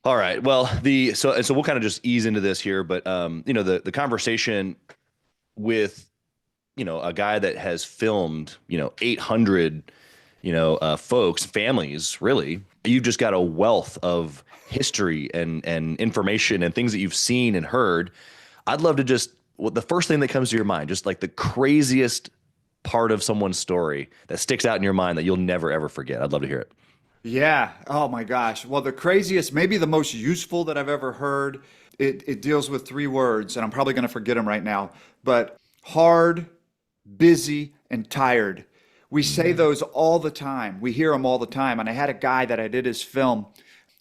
All right. Well, so we'll kind of just ease into this here, but the conversation with a guy that has filmed 800 folks, families, really. You've just got a wealth of history and information and things that you've seen and heard. I'd love to just the first thing that comes to your mind, just like the craziest part of someone's story that sticks out in your mind that you'll never ever forget. I'd love to hear it. Yeah. Oh my gosh. Well, the craziest, maybe the most useful that I've ever heard, it deals with three words, and I'm probably going to forget them right now, but hard, busy, and tired. We say those all the time. We hear them all the time. And I had a guy that I did his film,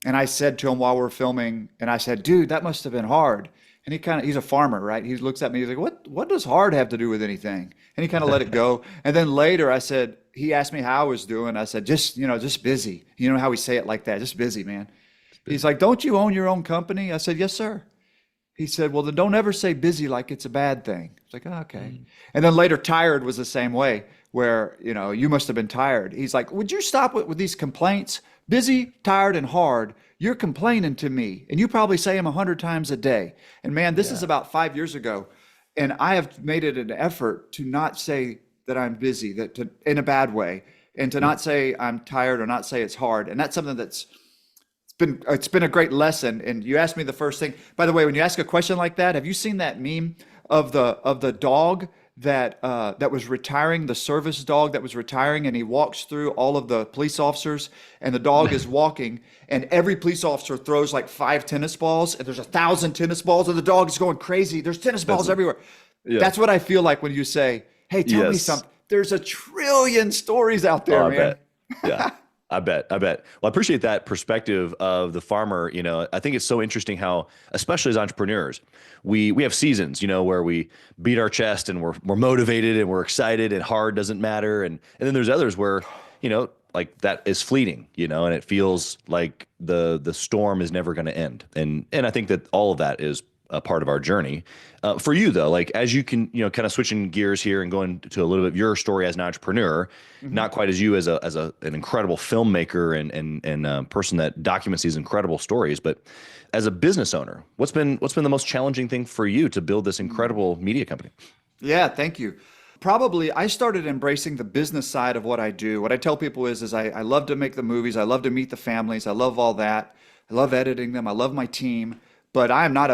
and I said to him while we're filming, and I said, dude, that must have been hard. And he's a farmer, right? He looks at me, he's like, what does hard have to do with anything? And he kind of let it go. And then later he asked me how I was doing. I said, just busy. You know how we say it like that, just busy, man. He's like, don't you own your own company? I said, yes, sir. He said, well, then don't ever say busy like it's a bad thing. It's like, oh, okay. And then later, tired was the same way, where, you must have been tired. He's like, would you stop with these complaints? Busy, tired, and hard. You're complaining to me. And you probably say them 100 times a day. And man, this is about 5 years ago. And I have made it an effort to not say that I'm busy, in a bad way, and to not say I'm tired or not say it's hard. And that's something it's been a great lesson. And you asked me the first thing. By the way, when you ask a question like that, have you seen that meme of the dog that was retiring, the service dog that was retiring, and he walks through all of the police officers, and the dog is walking, and every police officer throws like 5 tennis balls, and there's 1,000 tennis balls, and the dog is going crazy. There's tennis balls everywhere. Yeah. That's what I feel like when you say, hey, tell me something. There's a trillion stories out there, I man. bet. Yeah. I bet. Well, I appreciate that perspective of the farmer. I think it's so interesting how, especially as entrepreneurs, we have seasons, where we beat our chest and we're motivated and we're excited and hard doesn't matter. And then there's others where, like that is fleeting, and it feels like the storm is never going to end. And I think that all of that is a part of our journey. For you though, like as you can, kind of switching gears here and going to a little bit of your story as an entrepreneur, not quite as you as an incredible filmmaker and person that documents these incredible stories, but as a business owner, what's been the most challenging thing for you to build this incredible media company? Yeah, thank you. Probably I started embracing the business side of what I do. What I tell people is I love to make the movies. I love to meet the families. I love all that. I love editing them. I love my team. But I'm not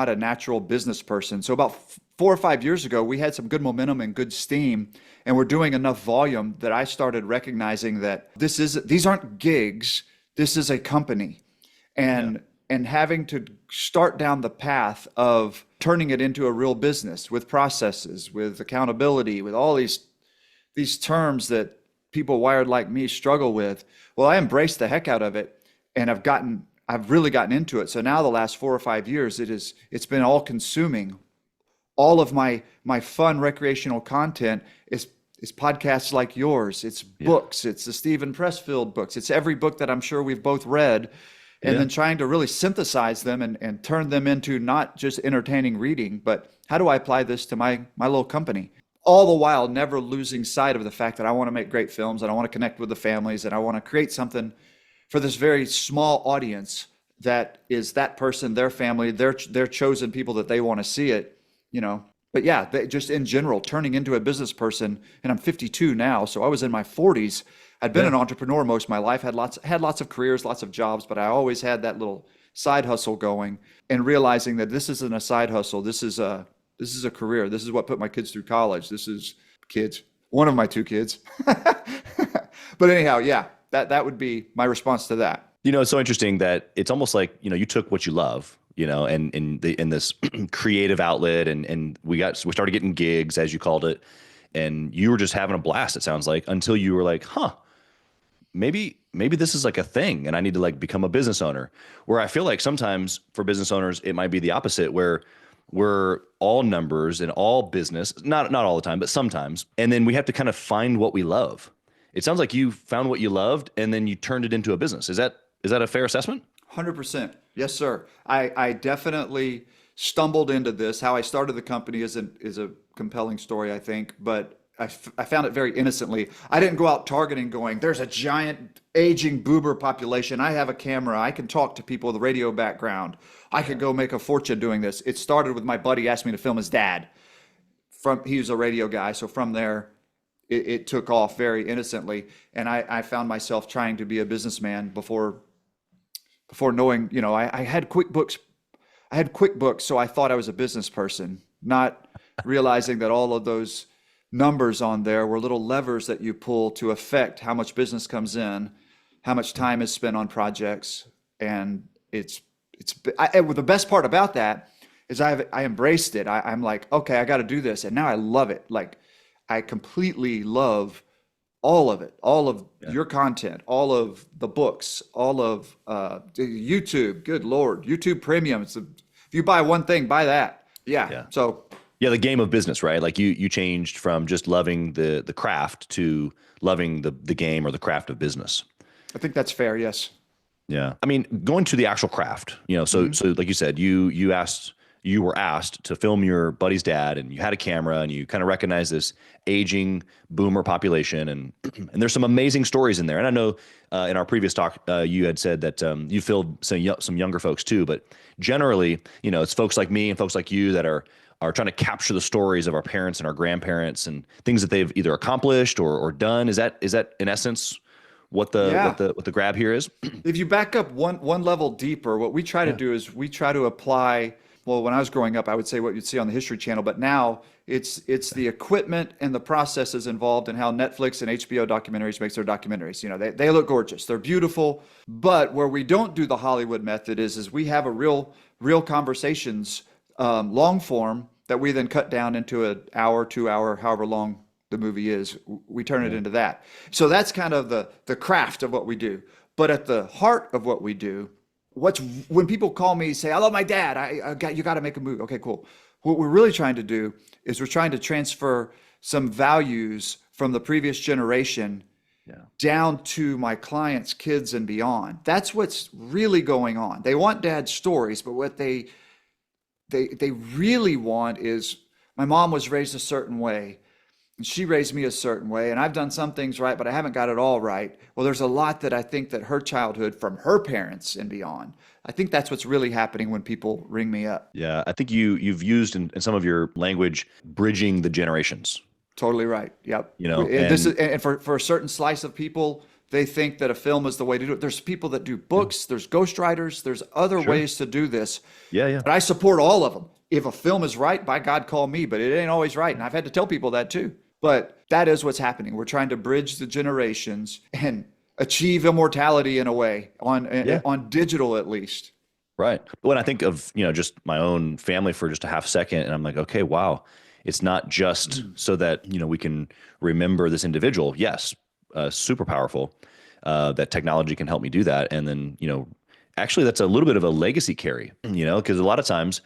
a natural business person. So about 4 or 5 years ago, we had some good momentum and good steam, and we're doing enough volume that I started recognizing that these aren't gigs. This is a company, and having to start down the path of turning it into a real business with processes, with accountability, with all these terms that people wired like me struggle with. Well, I embraced the heck out of it, and I've really gotten into it. So now the last 4 or 5 years, it's been all consuming. All of my fun recreational content is podcasts like yours. It's books. It's the Stephen Pressfield books. It's every book that I'm sure we've both read, and then trying to really synthesize them and turn them into not just entertaining reading, but how do I apply this to my little company? All the while never losing sight of the fact that I want to make great films and I want to connect with the families and I want to create something for this very small audience that is that person, their family, their chosen people that they want to see it, But yeah, just in general, turning into a business person, and I'm 52 now, so I was in my 40s. I'd been an entrepreneur most of my life, had lots of careers, lots of jobs, but I always had that little side hustle going, and realizing that this isn't a side hustle. This is a career. This is what put my kids through college. This is one of my 2 kids. But anyhow, yeah. That would be my response to that. It's so interesting that it's almost like, you took what you love, and in this creative outlet and we started getting gigs, as you called it, and you were just having a blast, it sounds like, until you were like, maybe this is like a thing and I need to like become a business owner. Where I feel like sometimes for business owners, it might be the opposite, where we're all numbers and all business, not all the time, but sometimes. And then we have to kind of find what we love. It sounds like you found what you loved and then you turned it into a business. Is that a fair assessment? 100%. Yes, sir. I definitely stumbled into this. How I started the company is a compelling story, I think. But I found it very innocently. I didn't go out targeting going, there's a giant aging boomer population. I have a camera. I can talk to people with a radio background. I could go make a fortune doing this. It started with my buddy asked me to film his dad. He was a radio guy. So from there, it took off very innocently. And I found myself trying to be a businessman before knowing, I had QuickBooks. So I thought I was a business person, not realizing that all of those numbers on there were little levers that you pull to affect how much business comes in, how much time is spent on projects. And the best part about that is I embraced it. I'm like, okay, I got to do this. And now I love it. Like I completely love all of it, all of your content, all of the books, all of YouTube. Good Lord, YouTube Premium. If you buy one thing, buy that. Yeah. So the game of business, right? Like you changed from just loving the craft to loving the game or the craft of business. I think that's fair. Yes. Yeah. I mean, going to the actual craft, so like you said, you were asked to film your buddy's dad, and you had a camera, and you kind of recognize this aging boomer population, and there's some amazing stories in there. And I know in our previous talk, you had said that you filled some younger folks too, but generally, it's folks like me and folks like you that are trying to capture the stories of our parents and our grandparents and things that they've either accomplished or done. Is that in essence what the grab here is? If you back up one level deeper, what we try to do is we try to apply. Well, when I was growing up, I would say what you'd see on the History Channel, but now it's the equipment and the processes involved in how Netflix and HBO documentaries makes their documentaries. They look gorgeous, they're beautiful, but where we don't do the Hollywood method is we have a real conversations, long form that we then cut down into an hour, 2 hour, however long the movie is. We turn it into that. So that's kind of the craft of what we do. But at the heart of what we do, when people call me, say, I love my dad, you got to make a movie. Okay, cool. What we're really trying to do is we're trying to transfer some values from the previous generation down to my clients' kids and beyond. That's what's really going on. They want dad's stories, but what they really want is, my mom was raised a certain way, and she raised me a certain way, and I've done some things right, but I haven't got it all right. Well, there's a lot that I think that her childhood from her parents and beyond. I think that's what's really happening when people ring me up. Yeah, I think you've used in some of your language, bridging the generations. Totally right. Yep. And for a certain slice of people, they think that a film is the way to do it. There's people that do books, there's ghostwriters, there's other ways to do this. Yeah. But I support all of them. If a film is right, by God, call me, but it ain't always right. And I've had to tell people that too. But that is what's happening. We're trying to bridge the generations and achieve immortality in a way on digital, at least. Right. When I think of, just my own family for just a half second, and I'm like, okay, wow, it's not just so that, we can remember this individual. Yes. Super powerful, that technology can help me do that. And then, actually that's a little bit of a legacy carry, because a lot of times,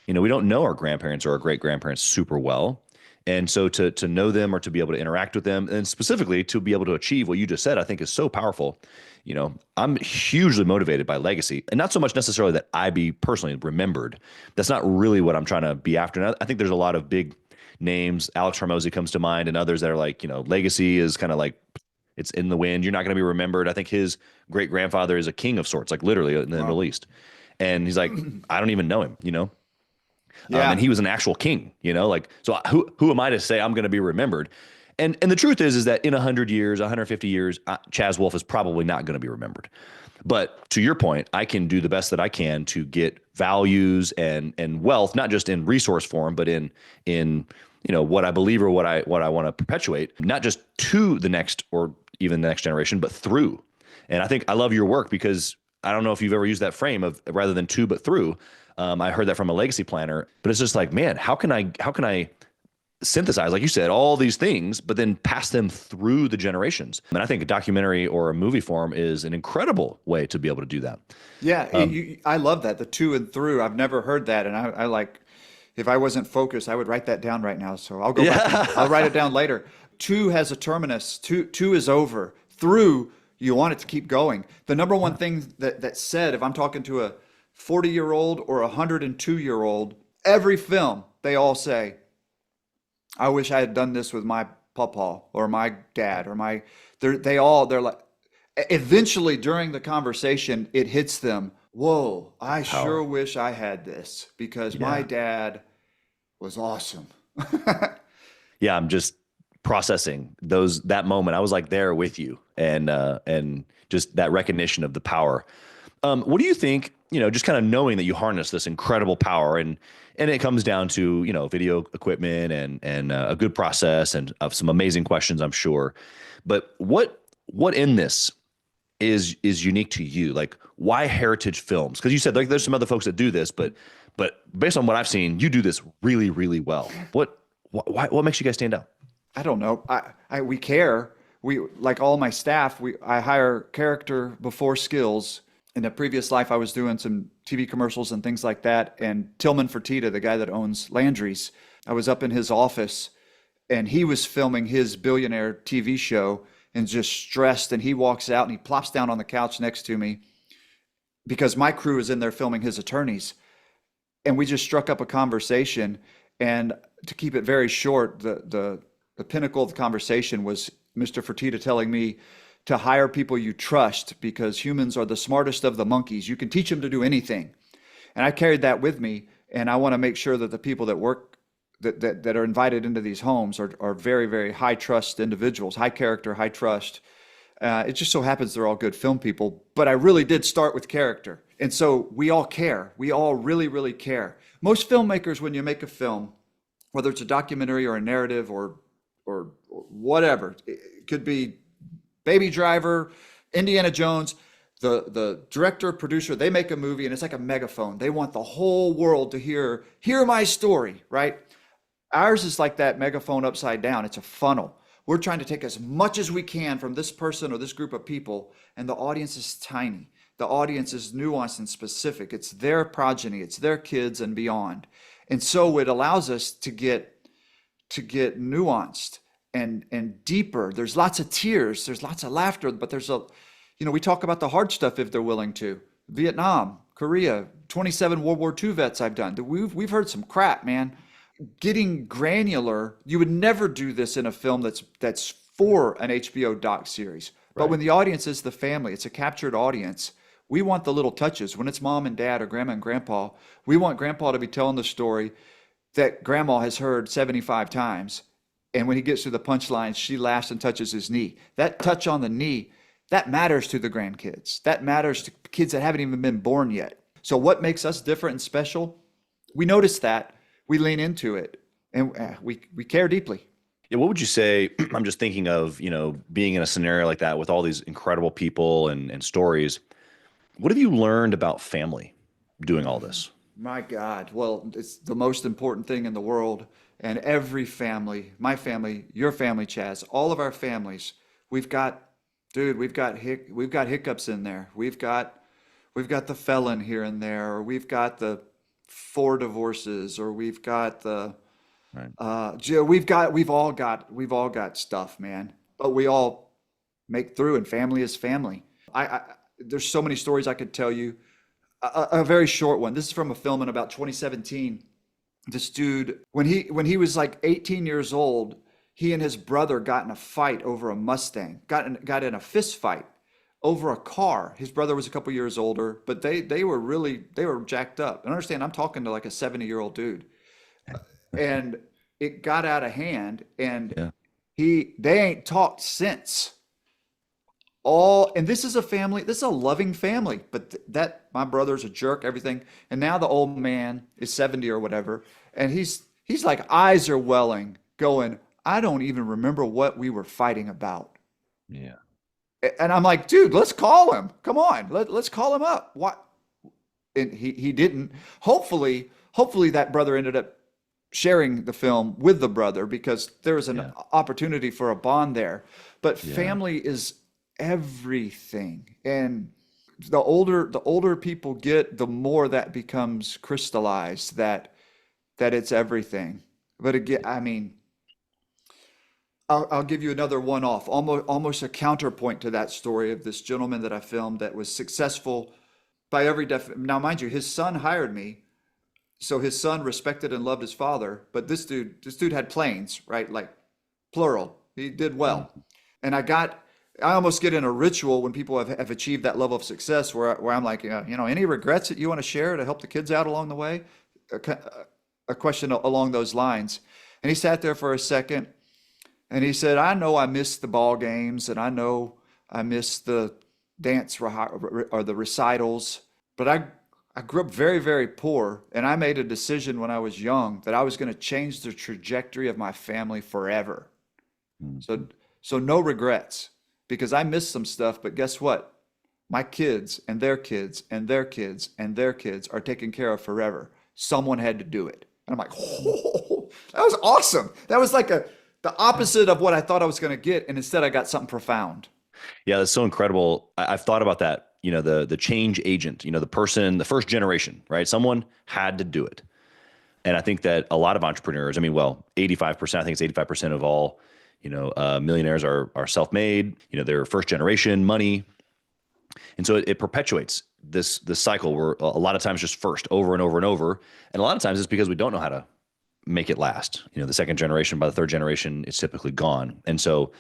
we don't know our grandparents or our great grandparents super well. And so to know them or to be able to interact with them, and specifically to be able to achieve what you just said, I think is so powerful. I'm hugely motivated by legacy, and not so much necessarily that I be personally remembered. That's not really what I'm trying to be after. And I think there's a lot of big names. Alex Hormozy comes to mind, and others that are like, legacy is kind of like, it's in the wind. You're not going to be remembered. I think his great grandfather is a king of sorts, like literally in the Middle East. And he's like, I don't even know him, and he was an actual king, so who am I to say I'm going to be remembered? And the truth is that in 100 years, 150 years, Chaz Wolfe is probably not going to be remembered. But to your point, I can do the best that I can to get values and wealth, not just in resource form, but in what I believe or what I want to perpetuate, not just to the next or even the next generation, but through. And I think I love your work because I don't know if you've ever used that frame of rather than to, but through. I heard that from a legacy planner, but it's just like, man, how can I synthesize, like you said, all these things, but then pass them through the generations? And I think a documentary or a movie form is an incredible way to be able to do that. Yeah, I love that, the to and through. I've never heard that, and I like, if I wasn't focused, I would write that down right now. So I'll go back. I'll write it down later. To has a terminus. To is over. Through, you want it to keep going. The number one thing that said, if I'm talking to a 40-year-old or a 102-year-old, every film, they all say, I wish I had done this with my papa or my dad or my, they're like, eventually during the conversation, it hits them. Whoa, I sure Power. wish I had this because my Yeah. dad was awesome. Yeah, I'm just processing that moment. I was like there with you, and just that recognition of the power. What do you think? Just kind of knowing that you harness this incredible power, and it comes down to video equipment and a good process and of some amazing questions, I'm sure. But what in this is unique to you? Like, why Heritage Films? Because you said like there's some other folks that do this, but based on what I've seen, you do this really, really well. What makes you guys stand out? I don't know. We care. We, like all my staff, I hire character before skills. In a previous life, I was doing some TV commercials and things like that. And Tillman Fertitta, the guy that owns Landry's, I was up in his office and he was filming his billionaire TV show and just stressed. And he walks out and he plops down on the couch next to me because my crew is in there filming his attorneys. And we just struck up a conversation. And to keep it very short, the pinnacle of the conversation was Mr. Fertitta telling me to hire people you trust because humans are the smartest of the monkeys. You can teach them to do anything. And I carried that with me. And I want to make sure that the people that work, that are invited into these homes are very, very high trust individuals, high character, high trust. It just so happens they're all good film people. But I really did start with character. And so we all care. We all really, really care. Most filmmakers, when you make a film, whether it's a documentary or a narrative or whatever, it could be Baby Driver, Indiana Jones, the director, producer, they make a movie and it's like a megaphone. They want the whole world to hear my story, right? Ours is like that megaphone upside down. It's a funnel. We're trying to take as much as we can from this person or this group of people, and the audience is tiny. The audience is nuanced and specific. It's their progeny, it's their kids and beyond. And so it allows us to get nuanced and deeper. There's lots of tears, there's lots of laughter, but we talk about the hard stuff if they're willing to. Vietnam, Korea, 27 World War II vets I've done. We've heard some crap, man. Getting granular, you would never do this in a film that's for an HBO doc series. But Right. when the audience is the family, it's a captured audience. We want the little touches. When it's mom and dad or grandma and grandpa, we want grandpa to be telling the story that grandma has heard 75 times. And when he gets to the punchline, she laughs and touches his knee. That touch on the knee, that matters to the grandkids. That matters to kids that haven't even been born yet. So what makes us different and special? We notice that. We lean into it. And we care deeply. Yeah, what would you say? I'm just thinking of, being in a scenario like that with all these incredible people and stories. What have you learned about family doing all this? My God. Well, it's the most important thing in the world. And every family, my family, your family, Chaz, all of our families, we've got hiccups in there. We've got the felon here and there, or we've got the 4 divorces, or we've got the Right. we've all got stuff, man. But we all make through, and family is family. I there's so many stories I could tell you. A very short one. This is from a film in about 2017. This dude, when he was like 18 years old, he and his brother got in a fight over a Mustang. Got in a fist fight over a car. His brother was a couple years older, but they were jacked up. And understand, I'm talking to like a 70-year-old dude. And it got out of hand, and Yeah. they ain't talked since. And this is a loving family, but that my brother's a jerk, everything. And now the old man is 70 or whatever, and he's like, eyes are welling, going, I don't even remember what we were fighting about. Yeah. And I'm like, dude, let's call him. Come on, let's call him up. What? And he didn't. Hopefully that brother ended up sharing the film with the brother because there was an Yeah. opportunity for a bond there. But Yeah. family is everything. And the older people get, the more that becomes crystallized that it's everything. But again, I mean, I'll give you another one off, almost a counterpoint to that story of this gentleman that I filmed that was successful by every definition. Now, mind you, his son hired me, so his son respected and loved his father. But this dude had planes, right? Like plural. He did well. And I almost get in a ritual when people have achieved that level of success where I'm like, any regrets that you want to share to help the kids out along the way? A question along those lines. And he sat there for a second and he said, I know I missed the ball games and I know I missed the dance or the recitals, but I grew up very, very poor, and I made a decision when I was young that I was going to change the trajectory of my family forever. So, so no regrets because I missed some stuff, but guess what? My kids and their kids and their kids and their kids are taken care of forever. Someone had to do it. And I'm like, oh, that was awesome. That was like the opposite of what I thought I was going to get, and instead I got something profound. Yeah, that's so incredible. I've thought about that. The change agent. The person, the first generation, right? Someone had to do it, and I think that a lot of entrepreneurs. I mean, well, 85%. I think it's 85% of all millionaires are self-made. They're first generation money, and so it perpetuates this cycle where a lot of times just first over and over and over, and a lot of times it's because we don't know how to make it last. The second generation, by the third generation, it's typically gone, and so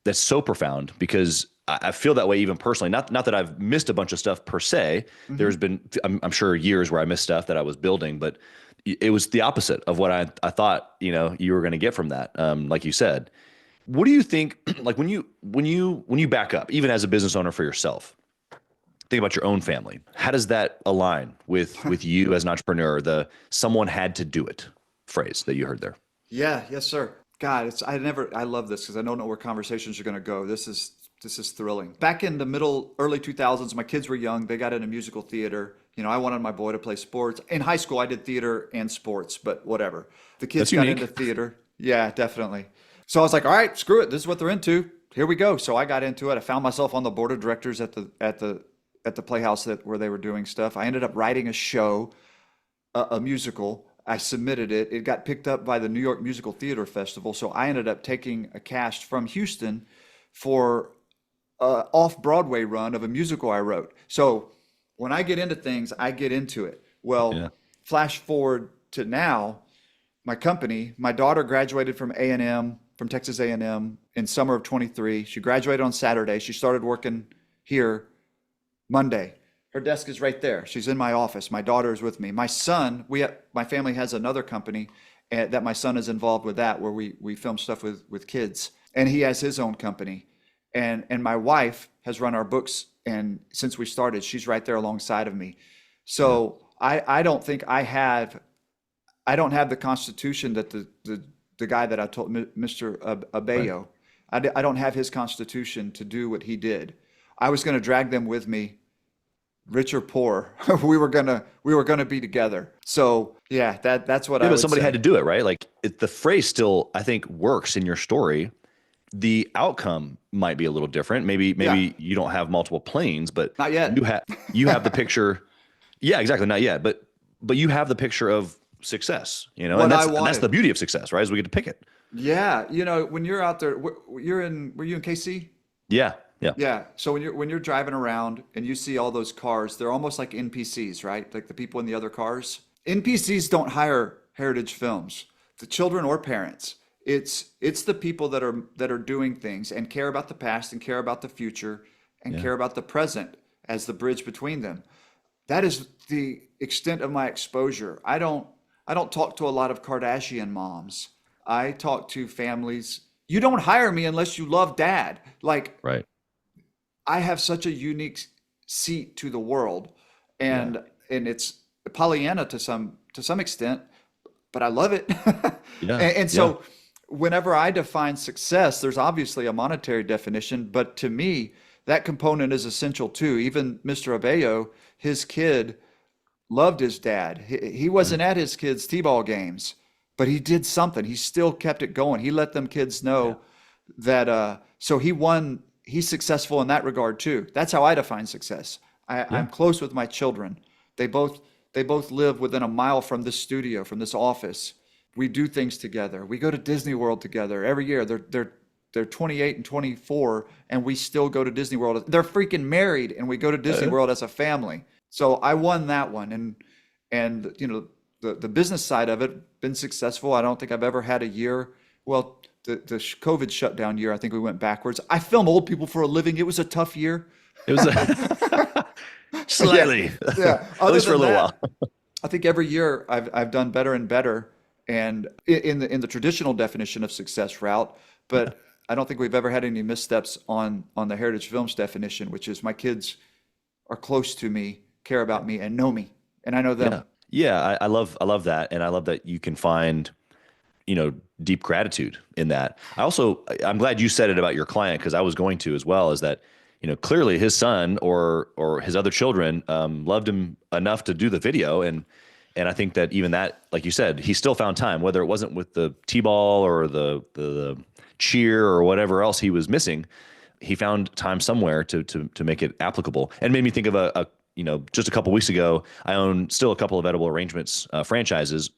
that's so profound because I feel that way even personally. Not that I've missed a bunch of stuff per se. There's been, I'm sure, years where I missed stuff that I was building, but it was the opposite of what I thought, you were going to get from that. Like you said, what do you think, like when you back up, even as a business owner for yourself, think about your own family, how does that align with you as an entrepreneur, the someone had to do it phrase that you heard there? Yeah, yes, sir. God, I love this because I don't know where conversations are going to go. This is thrilling. Back in the early 2000s, my kids were young. They got into musical theater. I wanted my boy to play sports. In high school, I did theater and sports, but whatever. The kids got into theater. Yeah, definitely. So I was like, all right, screw it. This is what they're into. Here we go. So I got into it. I found myself on the board of directors at the Playhouse where they were doing stuff. I ended up writing a show, a musical. I submitted it. It got picked up by the New York Musical Theater Festival. So I ended up taking a cast from Houston for an off-Broadway run of a musical I wrote. So when I get into things, I get into it. Well, Flash forward to now, my company, my daughter graduated from A&M, from Texas A&M in summer of 23. She graduated on Saturday. She started working here Monday. Her desk is right there. She's in my office. My daughter is with me. My son, my family has another company that my son is involved with where we film stuff with kids. And he has his own company. And my wife has run our books. And since we started, she's right there alongside of me. So I don't think I don't have the constitution that the guy that I told, Mr. Abeyo, right. I don't have his constitution to do what he did. I was going to drag them with me. Rich or poor, we were gonna be together. So yeah, that's what I would but somebody say. had to do it, right? Like the phrase still, I think, works in your story. The outcome might be a little different. Maybe you don't have multiple planes, but not yet. You have the picture. Yeah, exactly. Not yet, but you have the picture of success. And that's the beauty of success, right? Is we get to pick it. Yeah, when you're out there, were you in KC? Yeah. Yeah. Yeah. So when you're driving around and you see all those cars, they're almost like NPCs, right? Like the people in the other cars. NPCs don't hire Heritage Films, the children or parents. It's the people that are doing things and care about the past and care about the future and care about the present as the bridge between them. That is the extent of my exposure. I don't talk to a lot of Kardashian moms. I talk to families. You don't hire me unless you love dad. Like, right. I have such a unique seat to the world, and it's Pollyanna to some extent, but I love it. And so whenever I define success, there's obviously a monetary definition, but to me, that component is essential too. Even Mr. Abeyo, his kid loved his dad. He wasn't at his kids' t-ball games, but he did something. He still kept it going. He let them kids know that, so he's successful in that regard too. That's how I define success. I'm close with my children. They both live within a mile from this studio, from this office. We do things together. We go to Disney World together every year. They're 28 and 24, and we still go to Disney World. They're freaking married, and we go to Disney World as a family. So I won that one, and the business side of it been successful. I don't think I've ever had a year. Well, the COVID shutdown year, I think we went backwards. I film old people for a living. It was a tough year. It was Yeah, slightly, yeah. at Other least for a than little while. that, I think every year I've done better and better, and in the traditional definition of success route. Yeah. But I don't think we've ever had any missteps on the Heritage Films definition, which is my kids are close to me, care about me, and know me, and I know them. Yeah. Yeah. I love that. And I love that you can find, deep gratitude in that. I'm glad you said it about your client, because I was going to as well, is that, clearly his son or his other children loved him enough to do the video. And I think that even that, like you said, he still found time, whether it wasn't with the T-ball or the cheer or whatever else he was missing. He found time somewhere to make it applicable, and made me think of just a couple weeks ago, I own still a couple of Edible Arrangements franchises,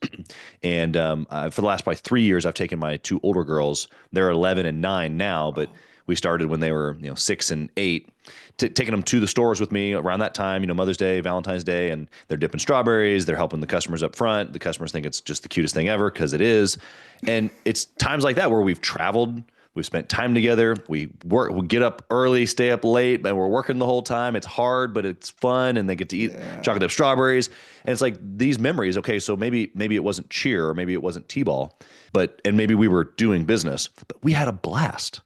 and for the last probably 3 years, I've taken my two older girls. They're 11 and 9 now, but we started when they were 6 and 8. Taking them to the stores with me around that time, Mother's Day, Valentine's Day, and they're dipping strawberries. They're helping the customers up front. The customers think it's just the cutest thing ever, because it is. And it's times like that where we've traveled. We've spent time together. We get up early, stay up late, and we're working the whole time. It's hard, but it's fun, and they get to eat chocolate chip strawberries. And it's like these memories. Okay, so maybe it wasn't cheer, or maybe it wasn't T-ball, and maybe we were doing business, but we had a blast.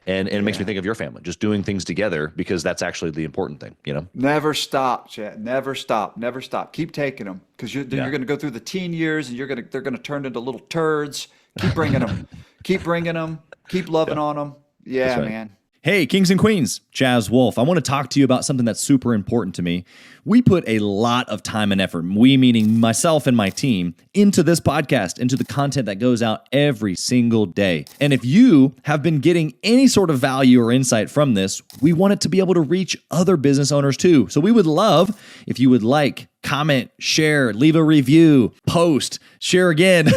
And it makes me think of your family, just doing things together, because that's actually the important thing. Never stop, Chad. Never stop. Never stop. Keep taking them, because you're going to go through the teen years, and they're going to turn into little turds. Keep bringing them. Keep bringing them. Keep loving on them. Yeah, right. man. Hey, Kings and Queens, Chaz Wolfe. I want to talk to you about something that's super important to me. We put a lot of time and effort, we meaning myself and my team, into this podcast, into the content that goes out every single day. And if you have been getting any sort of value or insight from this, we want it to be able to reach other business owners too. So we would love if you would like, comment, share, leave a review, post, share again,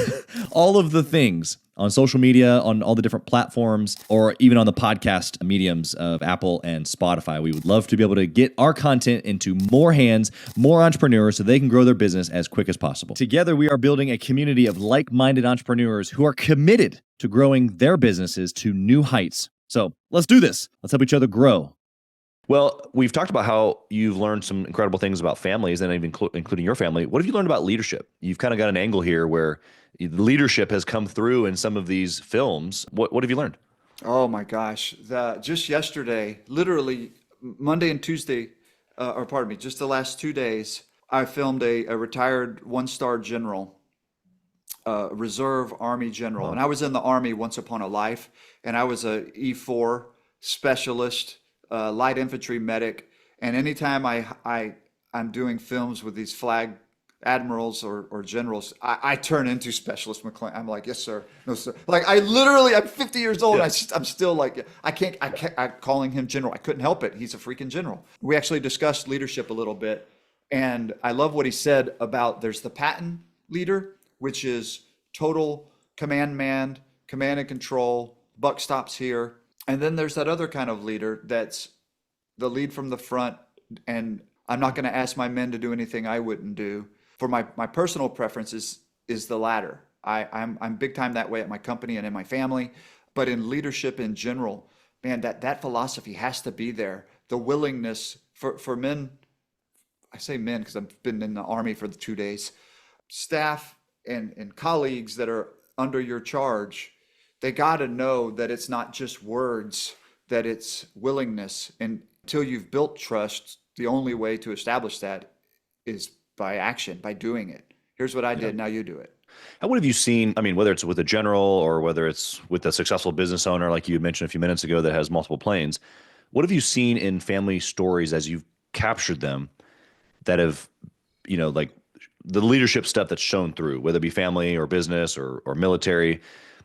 all of the things on social media, on all the different platforms, or even on the podcast mediums of Apple and Spotify. We would love to be able to get our content into more hands, more entrepreneurs, so they can grow their business as quick as possible. Together, we are building a community of like-minded entrepreneurs who are committed to growing their businesses to new heights. So let's do this. Let's help each other grow. Well, we've talked about how you've learned some incredible things about families, and even including your family. What have you learned about leadership? You've kind of got an angle here where leadership has come through in some of these films. What have you learned? Oh my gosh. Just yesterday, literally Monday and Tuesday, or pardon me, just the last 2 days, I filmed a retired one-star general, reserve Army general. And I was in the Army once upon a life, and I was a E4 specialist, light infantry medic. And anytime I'm doing films with these flag admirals or generals, I turn into Specialist McClain. I'm like, yes, sir. No, sir. Like I'm 50 years old. Yeah. And I'm still like, I'm calling him general. I couldn't help it. He's a freaking general. We actually discussed leadership a little bit. And I love what he said about there's the Patton leader, which is total command and control, buck stops here. And then there's that other kind of leader that's the lead from the front. And I'm not going to ask my men to do anything I wouldn't do. For my personal preference is the latter. I'm big time that way at my company and in my family, but in leadership in general, man, that philosophy has to be there. The willingness for men, I say men because I've been in the Army for the 2 days, staff and colleagues that are under your charge, they got to know that it's not just words, that it's willingness. And until you've built trust, the only way to establish that is by action, by doing it. Here's what I did, now you do it. And what have you seen? I mean, whether it's with a general or whether it's with a successful business owner, like you mentioned a few minutes ago, that has multiple planes, what have you seen in family stories as you've captured them that have, like the leadership stuff that's shown through, whether it be family or business or military?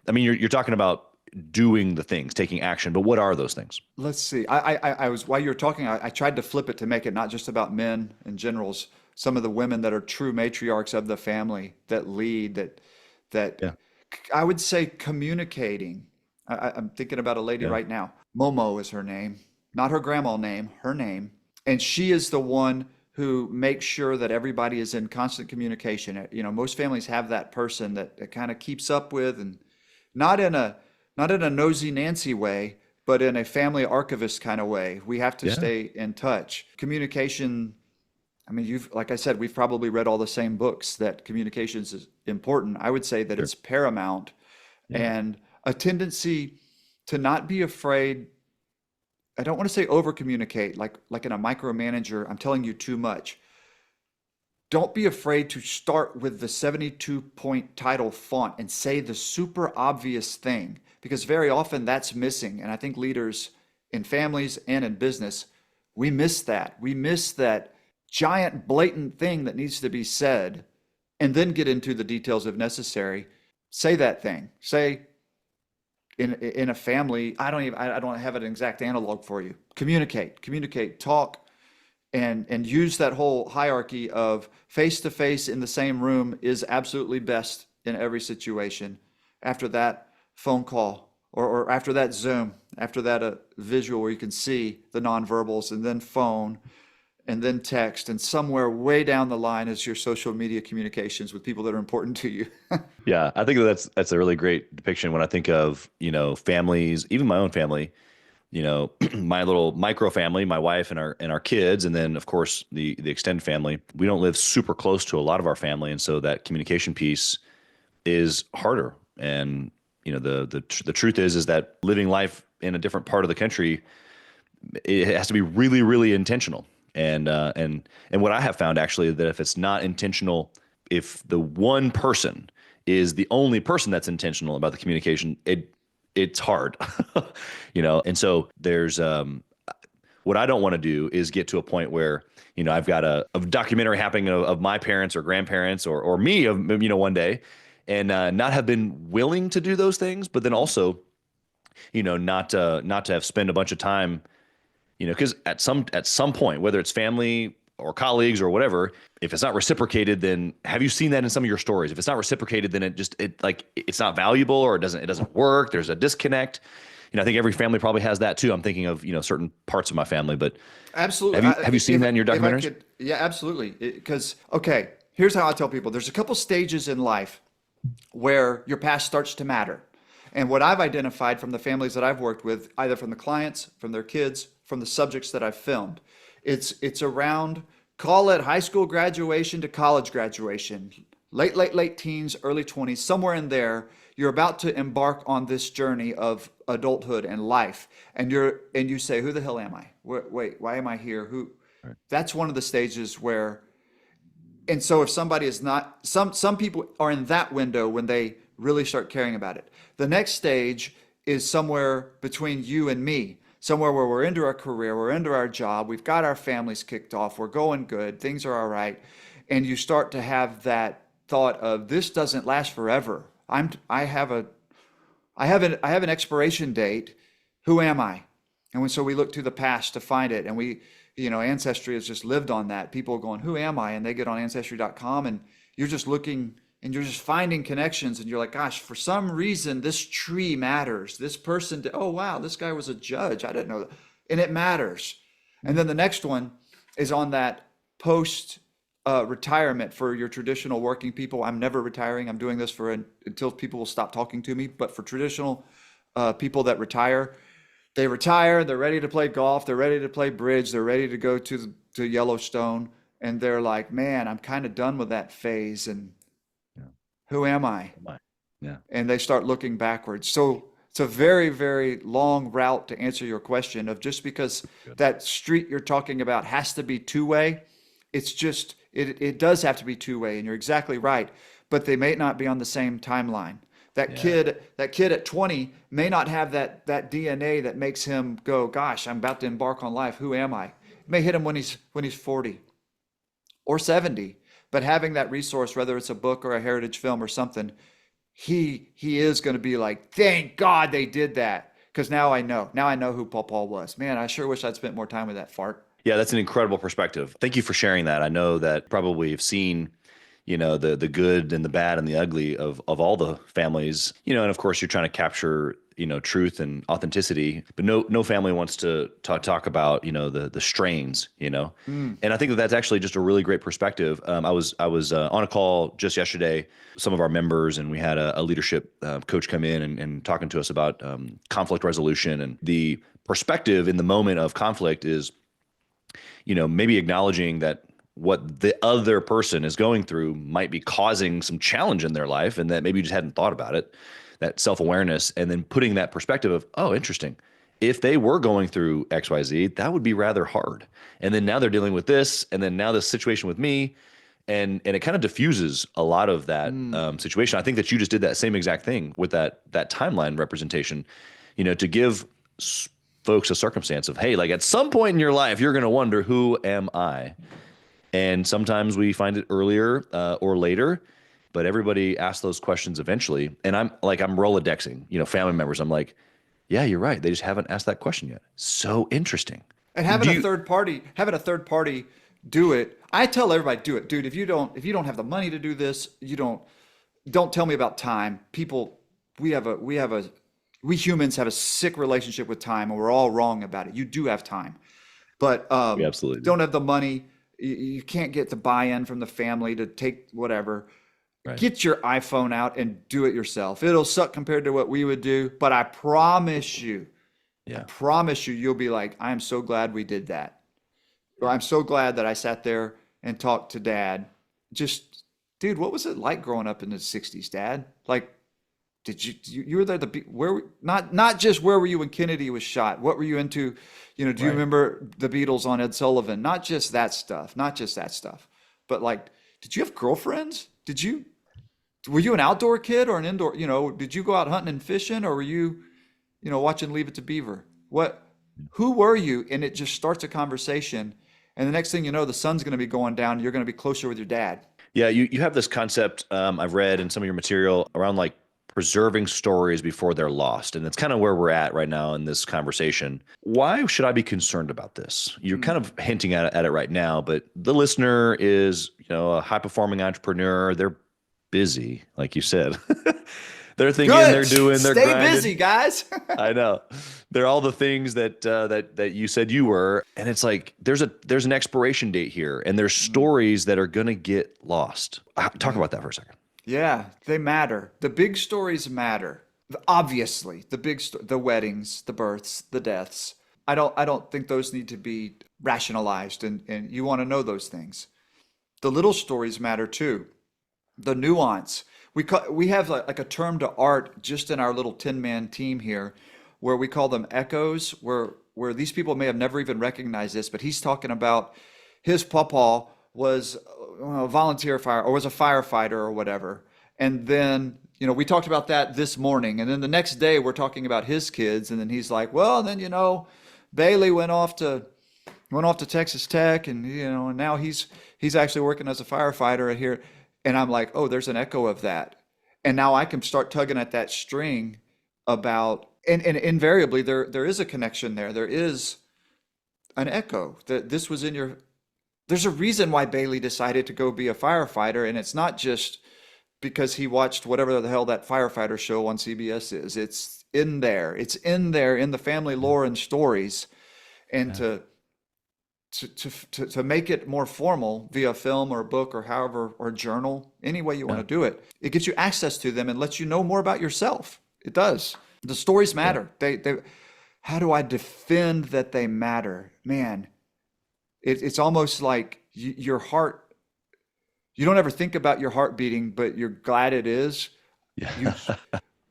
I mean, you're talking about doing the things, taking action, but what are those things? Let's see. I was, while you were talking, I tried to flip it to make it not just about men and generals, some of the women that are true matriarchs of the family that lead, that Yeah. I would say communicating. I'm thinking about a lady right now. Momo is her name, not her grandma name, her name. And she is the one who makes sure that everybody is in constant communication. Most families have that person that kind of keeps up with, and not in a not in a nosy Nancy way, but in a family archivist kind of way. We have to Yeah. stay in touch. Communication, I mean, like I said, we've probably read all the same books that communications is important. I would say that Sure. it's paramount, Yeah. and a tendency to not be afraid. I don't want to say over communicate, like in a micromanager, I'm telling you too much. Don't be afraid to start with the 72 point title font and say the super obvious thing, because very often that's missing. And I think leaders in families and in business, we miss that. We miss that giant, blatant thing that needs to be said, and then get into the details if necessary. Say that thing. Say, in a family, I don't have an exact analog for you. Communicate, talk, and use that whole hierarchy of face to face in the same room is absolutely best in every situation. After that, phone call, or after that Zoom, after that visual where you can see the nonverbals, and then phone, and then text, and somewhere way down the line is your social media communications with people that are important to you. Yeah, I think that's a really great depiction when I think of, families, even my own family, my little micro family, my wife and our kids, and then of course the extended family. We don't live super close to a lot of our family, and so that communication piece is harder. And the truth is that living life in a different part of the country, it has to be really, really intentional. And what I have found actually that if it's not intentional, if the one person is the only person that's intentional about the communication, it's hard, And so there's what I don't want to do is get to a point where I've got a documentary happening of my parents or grandparents or me of one day, and not have been willing to do those things, but then also not to have spent a bunch of time. Because at some point, whether it's family or colleagues or whatever, if it's not reciprocated, then have you seen that in some of your stories? If it's not reciprocated, then it's not valuable, or it doesn't work. There's a disconnect. I think every family probably has that too. I'm thinking of certain parts of my family, but Absolutely. have you seen that in your If I documentaries? could, yeah, absolutely. Because, okay, here's how I tell people there's a couple stages in life where your past starts to matter. And what I've identified from the families that I've worked with, either from the clients, from their kids, from the subjects that I've filmed, it's around, call it high school graduation to college graduation, late teens, early 20s, somewhere in there. You're about to embark on this journey of adulthood and life, and you say, "Who the hell am I? Wait, why am I here? Who?" Right. That's one of the stages where. And so if somebody is not, some people are in that window when they really start caring about it. The next stage is somewhere between you and me, somewhere where we're into our career, we're into our job, we've got our families kicked off, we're going good, things are all right, and you start to have that thought of this doesn't last forever. I have an expiration date. Who am I? So we look to the past to find it, and Ancestry has just lived on that. People are going, who am I? And they get on ancestry.com, and you're just looking and you're just finding connections, and you're like, gosh, for some reason, this tree matters. This person, oh, wow, this guy was a judge. I didn't know that. And it matters. And then the next one is on that post retirement for your traditional working people. I'm never retiring. I'm doing this until people will stop talking to me. But for traditional people that retire, they retire, they're ready to play golf, they're ready to play bridge, they're ready to go to Yellowstone, and they're like, man, I'm kind of done with that phase, and Yeah. who am I? Yeah. And they start looking backwards. So it's a very, very long route to answer your question of just because that street you're talking about has to be two-way, it's just, it does have to be two-way, and you're exactly right, but they may not be on the same timeline. That Yeah. kid at 20 may not have that DNA that makes him go, gosh, I'm about to embark on life. Who am I? It may hit him when he's 40 or 70. But having that resource, whether it's a book or a heritage film or something, he is going to be like, thank God they did that. Because now I know. Now I know who Paul was. Man, I sure wish I'd spent more time with that fart. Yeah, that's an incredible perspective. Thank you for sharing that. I know that probably you've seen, the good and the bad and the ugly of all the families, and of course you're trying to capture, truth and authenticity, but no family wants to talk about, the strains, and I think that that's actually just a really great perspective. I was on a call just yesterday, some of our members, and we had a leadership coach come in and talking to us about conflict resolution, and the perspective in the moment of conflict is, maybe acknowledging that what the other person is going through might be causing some challenge in their life, and that maybe you just hadn't thought about it, that self-awareness, and then putting that perspective of, oh, interesting. If they were going through XYZ, that would be rather hard. And then now they're dealing with this, and then now this situation with me, and it kind of diffuses a lot of that situation. I think that you just did that same exact thing with that timeline representation, to give folks a circumstance of, hey, like at some point in your life, you're going to wonder, who am I? And sometimes we find it earlier or later, but everybody asks those questions eventually. And I'm Rolodexing, family members. I'm like, yeah, you're right. They just haven't asked that question yet. So interesting. And having a third party do it. I tell everybody, do it, dude. If you don't have the money to do this, don't tell me about time. People, we humans have a sick relationship with time, and we're all wrong about it. You do have time, but we absolutely don't have the money. You can't get the buy-in from the family to take whatever. Right. Get your iPhone out and do it yourself. It'll suck compared to what we would do, but I promise you, you'll be like, I am so glad we did that. Or I'm so glad that I sat there and talked to Dad. Just, dude, what was it like growing up in the 60s, Dad? Like, did you were there not just where were you when Kennedy was shot? What were you into? Do you remember the Beatles on Ed Sullivan? Not just that stuff, but like, did you have girlfriends? Were you an outdoor kid or an indoor, did you go out hunting and fishing, or were you, watching Leave It to Beaver? Who were you? And it just starts a conversation. And the next thing you know, the sun's going to be going down. You're going to be closer with your dad. Yeah. You have this concept I've read in some of your material around like preserving stories before they're lost. And that's kind of where we're at right now in this conversation. Why should I be concerned about this? You're kind of hinting at it right now, but the listener is, a high performing entrepreneur. They're busy, like you said. They're thinking, they're doing, they're Stay grinding. busy, guys. I know. They're all the things that you said you were. And it's like, there's an expiration date here, and there's stories that are going to get lost. Talk about that for a second. Yeah, they matter. The big stories matter. Obviously, the weddings, the births, the deaths. I don't think those need to be rationalized, and you want to know those things. The little stories matter too. The nuance. We have like a term to art just in our little 10-man team here, where we call them echoes, where these people may have never even recognized this, but he's talking about his pawpaw was a volunteer fire or was a firefighter or whatever. And then, we talked about that this morning. And then the next day we're talking about his kids. And then he's like, well, then, Bailey went off to Texas Tech, and, and now he's actually working as a firefighter here. And I'm like, oh, there's an echo of that. And now I can start tugging at that string about, and invariably there is a connection there. There is an echo that this was there's a reason why Bailey decided to go be a firefighter. And it's not just because he watched whatever the hell that firefighter show on CBS is. It's in there in the family lore and stories. And to make it more formal via film or a book or however, or journal, any way you want to do it, it gets you access to them and lets you know more about yourself. It does. The stories matter. They how do I defend that they matter? Man, it's almost like your heart, you don't ever think about your heart beating, but you're glad it is. Yeah.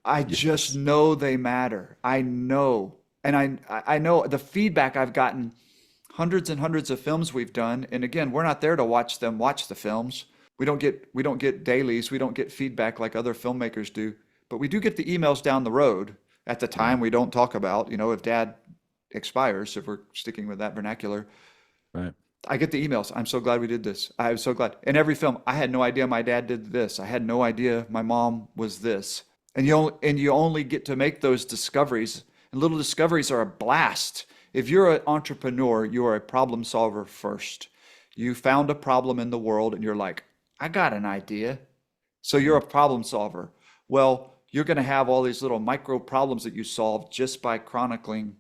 I just know they matter. I know. And I know the feedback I've gotten, hundreds and hundreds of films we've done. And again, we're not there to watch them watch the films. We don't get dailies. We don't get feedback like other filmmakers do, but we do get the emails down the road. At the time, we don't talk about, if Dad expires, if we're sticking with that vernacular. Right. I get the emails. I'm so glad we did this. I'm so glad. In every film, I had no idea my dad did this. I had no idea my mom was this. And you only get to make those discoveries. And little discoveries are a blast. If you're an entrepreneur, you are a problem solver first. You found a problem in the world and you're like, I got an idea. So you're a problem solver. Well, you're going to have all these little micro problems that you solve just by chronicling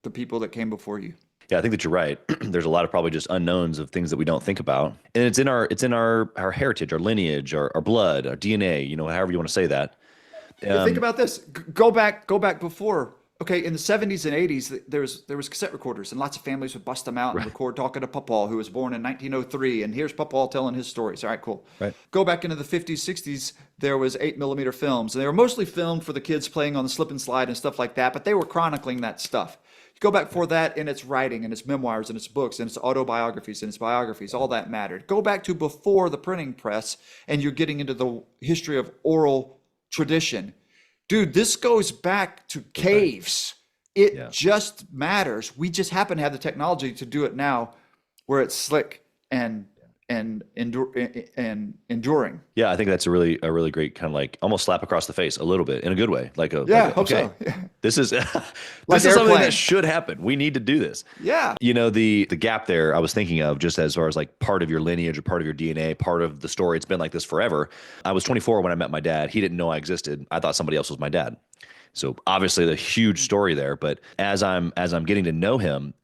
the people that came before you. Yeah, I think that you're right. There's a lot of probably just unknowns of things that we don't think about. And it's in our heritage, our lineage, our blood, our DNA, however you want to say that. But think about this. Go back before. Okay, in the 70s and 80s, there was cassette recorders, and lots of families would bust them out and record talking to Papa, who was born in 1903, and here's Papa telling his stories. All right, cool. Right. Go back into the 50s, 60s, there was 8 millimeter films, and they were mostly filmed for the kids playing on the slip and slide and stuff like that, but they were chronicling that stuff. You go back before that, and it's writing, and it's memoirs, and it's books, and it's autobiographies, and it's biographies, all that mattered. Go back to before the printing press, and you're getting into the history of oral tradition. Dude, this goes back to caves. It just matters. We just happen to have the technology to do it now where it's slick and enduring. Yeah, I think that's a really great kind of like almost slap across the face a little bit in a good way. Hope so. Yeah. This is Like something airplane. that should happen. We need to do this. Yeah. The gap there I was thinking of just as far as like part of your lineage or part of your DNA, part of the story. It's been like this forever. I was 24 when I met my dad. He didn't know I existed. I thought somebody else was my dad. So obviously the huge story there, but as I'm getting to know him,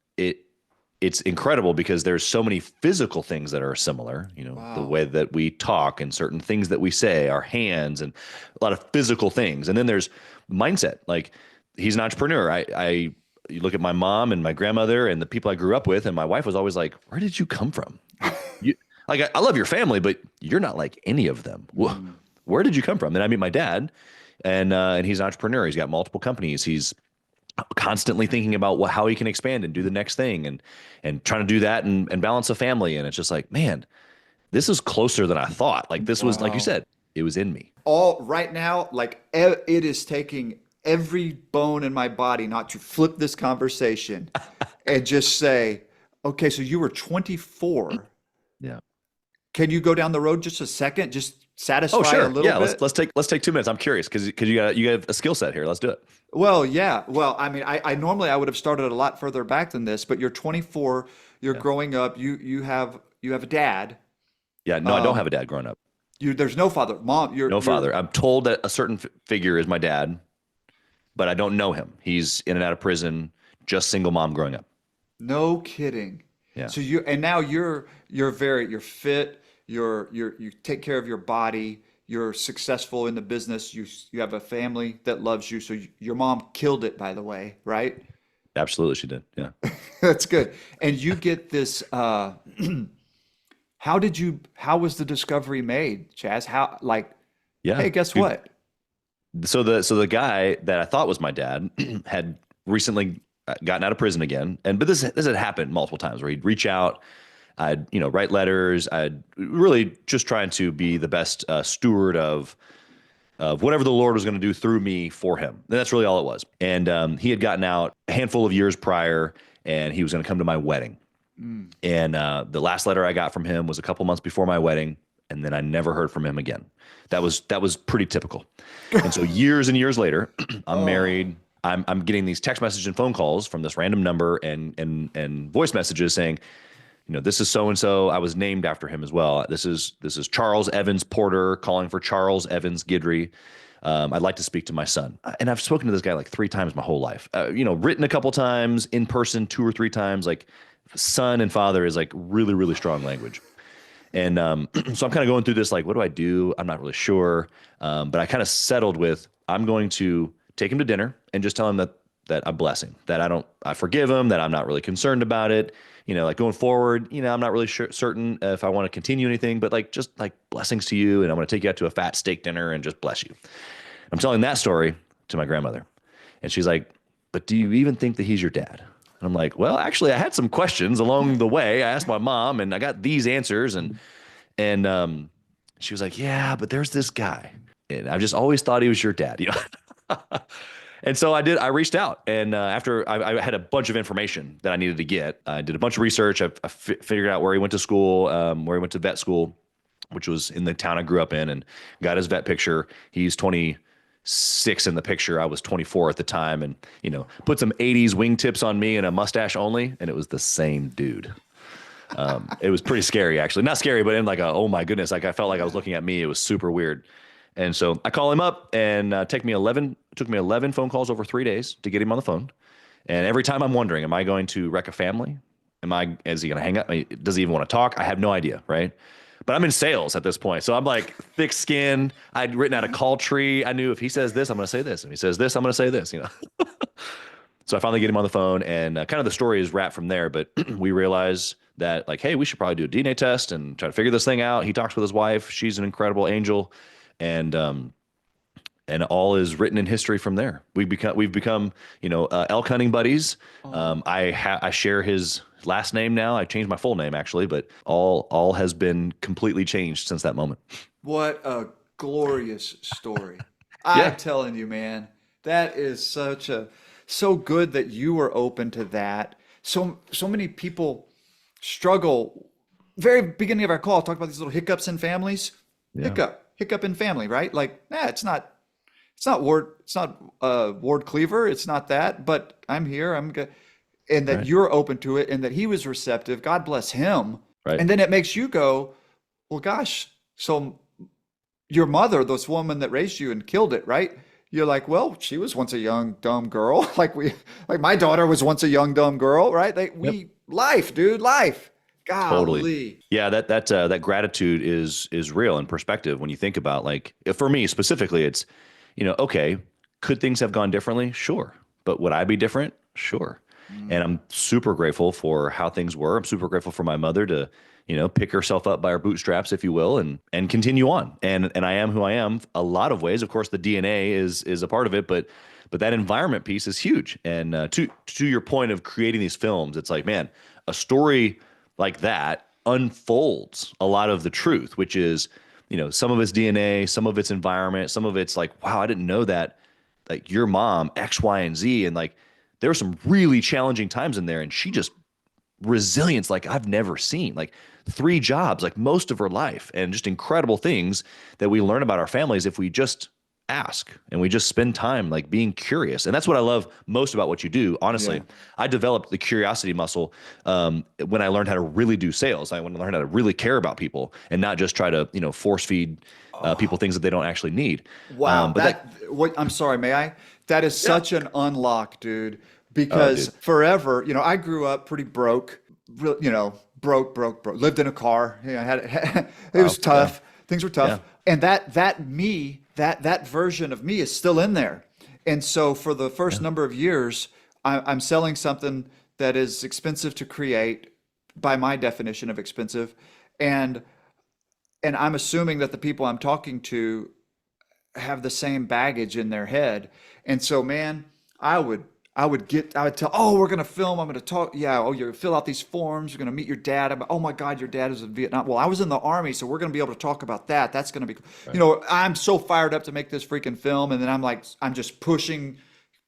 it's incredible because there's so many physical things that are similar, the way that we talk and certain things that we say, our hands and a lot of physical things. And then there's mindset. Like he's an entrepreneur. You look at my mom and my grandmother and the people I grew up with, and my wife was always like, where did you come from? I love your family, but you're not like any of them. Where did you come from? Then I meet my dad and he's an entrepreneur. He's got multiple companies. He's constantly thinking about how he can expand and do the next thing and trying to do that and balance a family. And it's just like, man, this is closer than I thought. Like this was, like you said, it was in me. All right now, like it is taking every bone in my body not to flip this conversation and just say, okay, so you were 24. Yeah. Can you go down the road just a second? Just satisfy a little bit? Let's take 2 minutes. I'm curious because you got a skill set here. Let's do it. Well, yeah. Well, I mean, I normally I would have started a lot further back than this, but you're 24, you're growing up, you have a dad. Yeah, no, I don't have a dad growing up. There's no father. Mom, no father. I'm told that a certain figure is my dad, but I don't know him. He's in and out of prison, just single mom growing up. No kidding. Yeah. So now you're fit, you take care of your body. You're successful in the business. You have a family that loves you. So your mom killed it, by the way, right? Absolutely, she did. Yeah, that's good. And you get this. How was the discovery made, Chaz? Hey, guess what? So the guy that I thought was my dad had recently gotten out of prison again, but this had happened multiple times where he'd reach out. I'd write letters. I'd really just trying to be the best steward of whatever the Lord was going to do through me for him. And that's really all it was. And he had gotten out a handful of years prior, and he was going to come to my wedding. And the last letter I got from him was a couple months before my wedding, and then I never heard from him again. That was pretty typical. And so years and years later, I'm married. I'm getting these text messages and phone calls from this random number and voice messages saying, this is so-and-so. I was named after him as well. This is Charles Evans Porter calling for Charles Evans Guidry. I'd like to speak to my son. And I've spoken to this guy like 3 times my whole life, written a couple times, in person 2 or 3 times. Like son and father is like really, really strong language. And so I'm kind of going through this, like, what do I do? I'm not really sure. But I kind of settled with, I'm going to take him to dinner and just tell him that I'm blessing, that I forgive him, that I'm not really concerned about it. Like going forward, I'm not really certain if I want to continue anything, but like, just like blessings to you. And I'm going to take you out to a fat steak dinner and just bless you. I'm telling that story to my grandmother. And she's like, but do you even think that he's your dad? And I'm like, well, actually I had some questions along the way. I asked my mom and I got these answers and she was like, yeah, but there's this guy. And I've just always thought he was your dad, And so I reached out, and after I had a bunch of information that I needed to get, I did a bunch of research. I figured out where he went to school, where he went to vet school, which was in the town I grew up in, and got his vet picture. He's 26 in the picture. I was 24 at the time, and put some 80s wingtips on me and a mustache only, and it was the same dude. It was pretty scary, actually. Not scary, but in like oh my goodness, like I felt like I was looking at me. It was super weird. And so I call him up, and took me 11 phone calls over 3 days to get him on the phone. And every time I'm wondering, am I going to wreck a family? Is he going to hang up? Does he even want to talk? I have no idea. Right. But I'm in sales at this point. So I'm like thick skinned. I'd written out a call tree. I knew if he says this, I'm going to say this. If he says this, I'm going to say this, So I finally get him on the phone, and kind of the story is wrapped from there. But we realize that, like, hey, we should probably do a DNA test and try to figure this thing out. He talks with his wife. She's an incredible angel. And all is written in history from there. We've become elk hunting buddies. I share his last name now. I changed my full name actually, but all has been completely changed since that moment. What a glorious story. Yeah. I'm telling you, man, that is so good that you were open to that. So many people struggle. Very beginning of our call, talk about these little hiccups in families. Yeah. Hiccup in family, right? Like, it's not Ward Cleaver. It's not that, but I'm here. I'm good. And that you're open to it, and that he was receptive. God bless him. Right. And then it makes you go, well, gosh, so your mother, this woman that raised you and killed it, right? You're like, well, she was once a young, dumb girl. like my daughter was once a young, dumb girl, right? Life, dude, life. Golly. Totally. Yeah, that gratitude is real in perspective when you think about, like, for me specifically, it's, okay, could things have gone differently? Sure. But would I be different? Sure. And I'm super grateful for how things were. I'm super grateful for my mother to, pick herself up by her bootstraps, if you will, and continue on. And I am who I am a lot of ways. Of course, the DNA is a part of it, but that environment piece is huge. And to your point of creating these films, it's like, man, a story like that unfolds a lot of the truth, which is, some of it's DNA, some of it's environment, some of it's like, wow, I didn't know that, like, your mom, X, Y, and Z. And like, there were some really challenging times in there, and she just resilience like I've never seen, like 3 jobs, like most of her life, and just incredible things that we learn about our families if we just ask and we just spend time, like, being curious. And that's what I love most about what you do. Honestly, Yeah. I developed the curiosity muscle when I learned how to really do sales. I learned how to really care about people and not just try to, force feed people things that they don't actually need. Wow. But I'm sorry, may I? That is such an unlock, dude, because forever, I grew up pretty broke, broke, lived in a car. It was tough. Things were tough. Yeah. And that version of me is still in there. And so for the first number of years, I'm selling something that is expensive to create by my definition of expensive. And I'm assuming that the people I'm talking to have the same baggage in their head. And so, man, I would tell, oh, we're going to film. I'm going to talk. Yeah. Oh, you fill out these forms. You're going to meet your dad. Oh my God, your dad is in Vietnam. Well, I was in the Army, so we're going to be able to talk about that. That's going to be, I'm so fired up to make this freaking film. And then I'm just pushing,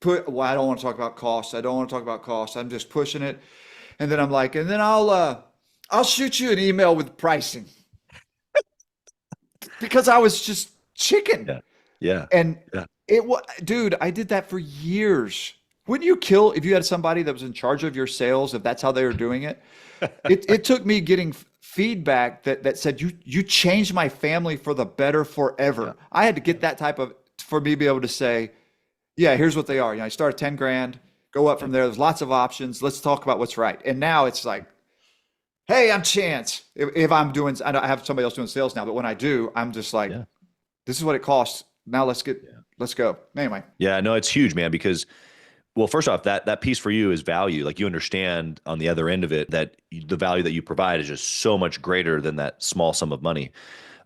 well, I don't want to talk about costs. I'm just pushing it. And then I'm like, and then I'll shoot you an email with pricing because I was just chicken. Yeah. Yeah. And dude, I did that for years. Wouldn't you kill if you had somebody that was in charge of your sales, if that's how they were doing it? It took me getting feedback that said, you changed my family for the better forever. Yeah. I had to get that for me to be able to say, yeah, here's what they are. I start at 10 grand, go up from there. There's lots of options. Let's talk about what's right. And now it's like, hey, I'm Chance. If I'm doing, I have somebody else doing sales now, but when I do, I'm just like, this is what it costs. Now let's go. Anyway. Yeah, no, it's huge, man, because, well, first off, that piece for you is value. Like, you understand on the other end of it that the value that you provide is just so much greater than that small sum of money.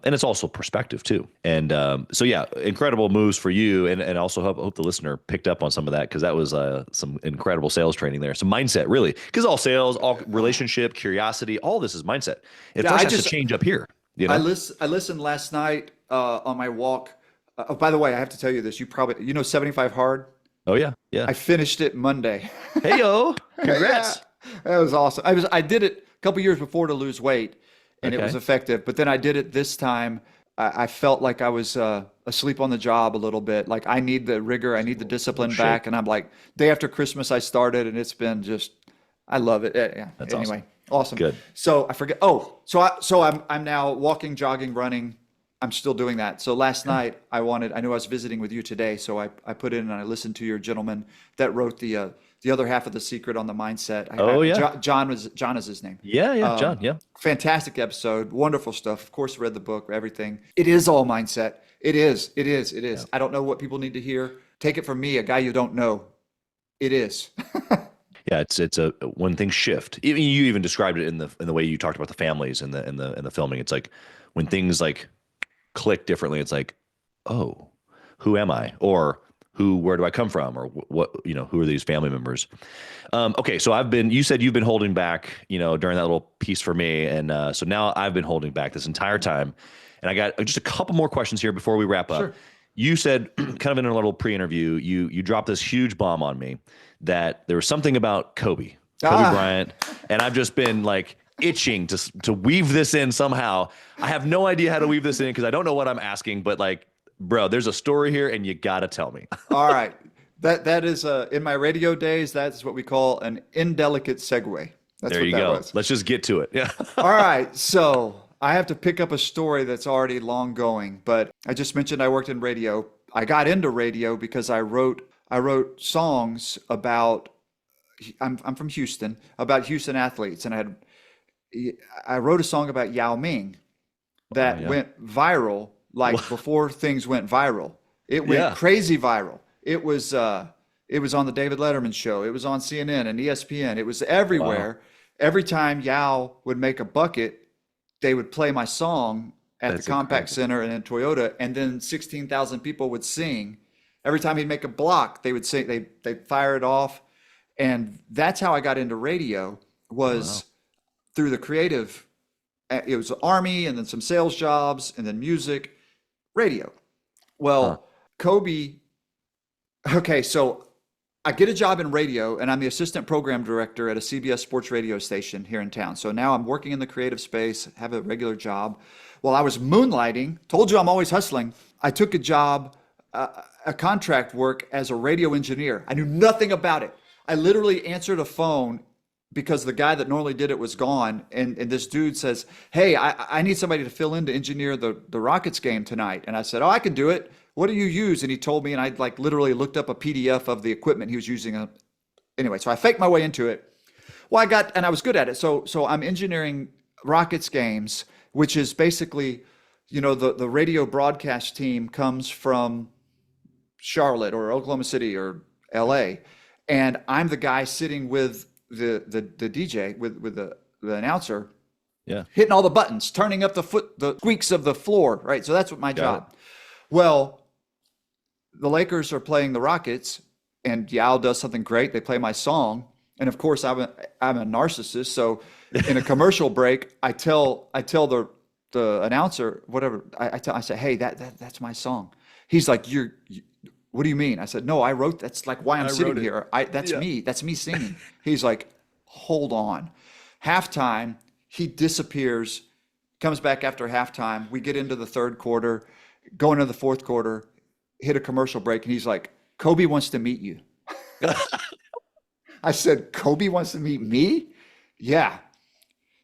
And it's also perspective too. And so, yeah, incredible moves for you. And also hope the listener picked up on some of that, because that was some incredible sales training there. Some mindset, really, because all sales, all relationship, curiosity, all this is mindset. It first has to change up here. I listened last night on my walk. Oh, by the way, I have to tell you this. You probably, 75 Hard? Oh, yeah. Yeah. I finished it Monday. Hey, yo. Congrats. Yeah, that was awesome. I did it a couple years before to lose weight, and it was effective. But then I did it this time. I felt like I was asleep on the job a little bit. Like, I need the rigor. I need the discipline back. And I'm like, day after Christmas, I started, and it's been just, I love it. Yeah. That's anyway, awesome. Good. So I forget. Oh, so I'm now walking, jogging, running I'm still doing that. So last night I knew I was visiting with you today, so I put in and I listened to your gentleman that wrote the other half of The Secret on the mindset. Oh yeah. John is his name. Yeah. John. Yeah. Fantastic episode, wonderful stuff. Of course, read the book, everything. It is all mindset. It is. It is. It is. I don't know what people need to hear. Take it from me, a guy you don't know. It is. Yeah, it's a when things shift. Even you even described it in the way you talked about the families and the filming. It's like when things like click differently. It's like, oh, who am I? Or where do I come from? Or what, who are these family members? Okay, so you said you've been holding back, during that little piece for me, and so now I've been holding back this entire time, and I got just a couple more questions here before we wrap up. Sure. You said, kind of in a little pre-interview, you dropped this huge bomb on me that there was something about Kobe Bryant, and I've just been like itching to weave this in somehow. I have no idea how to weave this in because I don't know what I'm asking, but like, bro, there's a story here, and you gotta tell me. All right, that is in my radio days. That's what we call an indelicate segue. That's there what you that go. was. Let's just get to it. Yeah. All right, so I have to pick up a story that's already long going, but I just mentioned I worked in radio. I got into radio because I wrote songs about. I'm from Houston, about Houston athletes, and I wrote a song about Yao Ming that went viral. Like before things went viral, it went crazy viral. It was on the David Letterman show. It was on CNN and ESPN. It was everywhere. Wow. Every time Yao would make a bucket, they would play my song at the Compact Center and in Toyota, and then 16,000 people would sing. Every time he'd make a block, they would sing. They'd fire it off, and that's how I got into radio. Was through the creative. It was the Army, and then some sales jobs, and then music. Radio. Well, Kobe. Okay, so I get a job in radio, and I'm the assistant program director at a CBS sports radio station here in town. So now I'm working in the creative space, have a regular job. Well, I was moonlighting. Told you I'm always hustling. I took a job, a contract work as a radio engineer. I knew nothing about it. I literally answered a phone because the guy that normally did it was gone. And this dude says, hey, I need somebody to fill in to engineer the Rockets game tonight. And I said, oh, I can do it. What do you use? And he told me, and I like literally looked up a PDF of the equipment he was using. Anyway, so I faked my way into it. Well, I was good at it. So I'm engineering Rockets games, which is basically, the radio broadcast team comes from Charlotte or Oklahoma City or LA. And I'm the guy sitting with the DJ with the announcer, hitting all the buttons, turning up the squeaks of the floor, right? So that's what my job. Well, the Lakers are playing the Rockets, and Yao does something great. They play my song, and of course, I'm a narcissist. So, in a commercial break, I tell the announcer whatever. I say, hey, that's my song. He's like, what do you mean? I said, no, I wrote, that's like why I'm sitting here. That's me singing. He's like, hold on. Halftime, he disappears, comes back after halftime. We get into the third quarter, go into the fourth quarter, hit a commercial break, and he's like, Kobe wants to meet you. I said, Kobe wants to meet me? Yeah.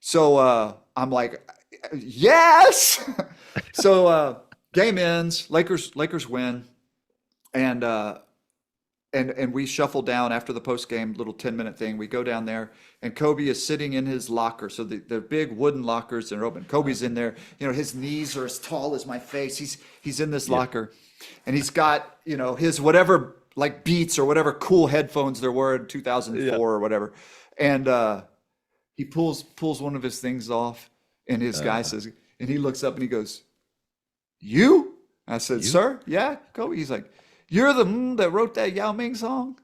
So I'm like, yes. So game ends, Lakers win. And we shuffle down after the post-game little 10-minute thing. We go down there, and Kobe is sitting in his locker. So they're big wooden lockers and are open. Kobe's in there. His knees are as tall as my face. He's in this locker, and he's got his whatever like Beats or whatever cool headphones there were in 2004 or whatever. And he pulls one of his things off, and his guy says, and he looks up and he goes, "You?" I said, "Sir, yeah, Kobe." He's like, "You're the that wrote that Yao Ming song?"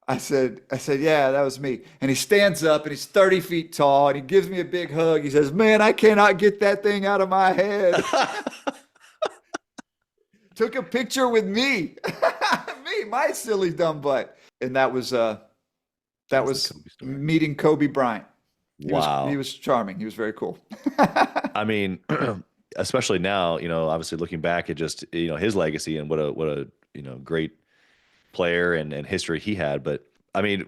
I said, "Yeah, that was me." And he stands up, and he's 30 feet tall, and he gives me a big hug. He says, "Man, I cannot get that thing out of my head." Took a picture with me, my silly dumb butt. And that was meeting Kobe Bryant. He was charming. He was very cool. I mean, especially now, obviously looking back at just, his legacy and what a great player and history he had. But I mean,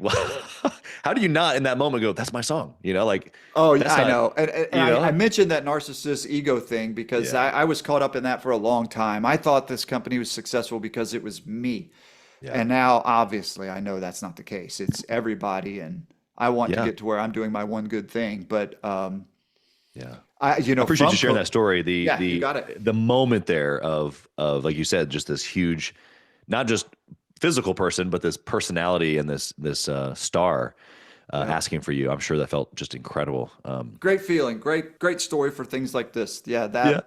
how do you not in that moment go, that's my song? Like Oh, yeah, that's I not, know. And you I know? mentioned that narcissist ego thing because Yeah. I was caught up in that for a long time. I thought this company was successful because it was me. Yeah. And now, obviously, I know that's not the case. It's everybody. And I want to Yeah. get to where I'm doing my one good thing. But, Yeah. I appreciate you from sharing that story. The yeah, you the got it. the moment there of like you said, just this huge, not just physical person, but this personality and this star Yeah. asking for you. I'm sure that felt just incredible. Great feeling. Great story for things like this. Yeah, Yeah.